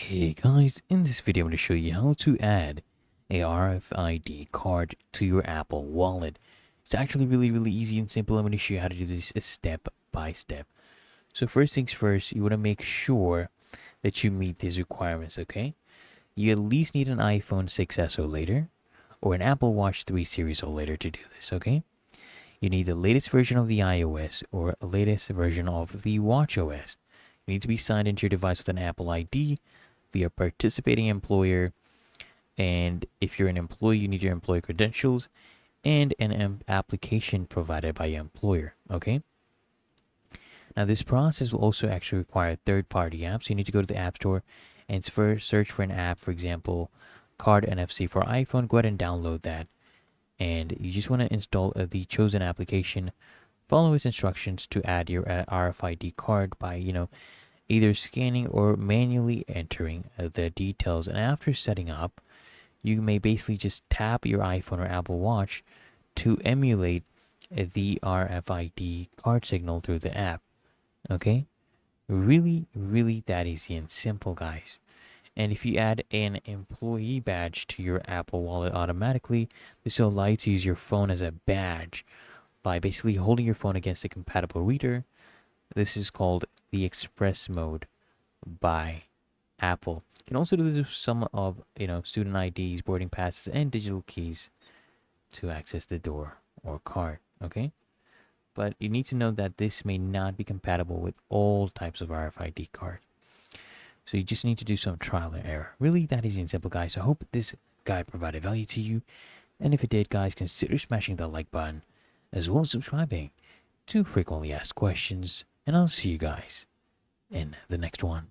Hey guys, in this video I'm going to show you how to add a RFID card to your Apple Wallet. It's actually really easy and simple. I'm going to show you how to do this step by step. So first things first, you want to make sure that you meet these requirements, okay? You at least need an iPhone 6s or later, or an Apple Watch 3 series or later to do this, okay? You need the latest version of the iOS or latest version of the watchOS. You need to be signed into your device with an Apple ID via a participating employer. And if you're an employee, you need your employee credentials and an application provided by your employer. Okay. Now, this process will also actually require third-party apps. You need to go to the App Store and first search for an app, for example, Card NFC for iPhone. Go ahead and download that. And you just want to install the chosen application. Follow its instructions to add your RFID card by, either scanning or manually entering the details. And after setting up, you may basically just tap your iPhone or Apple Watch to emulate the RFID card signal through the app. Okay? Really that easy and simple, guys. And if you add an employee badge to your Apple Wallet automatically, this will allow you to use your phone as a badge by basically holding your phone against a compatible reader. This is called the Express mode by Apple. You can also do this with some of student IDs, boarding passes, and digital keys to access the door or card. Okay, but you need to know that this may not be compatible with all types of RFID card. So you just need to do some trial and error. Really that easy and simple, guys. So I hope this guide provided value to you. And if it did, guys, consider smashing that like button as well as subscribing to frequently asked questions. And I'll see you guys in the next one.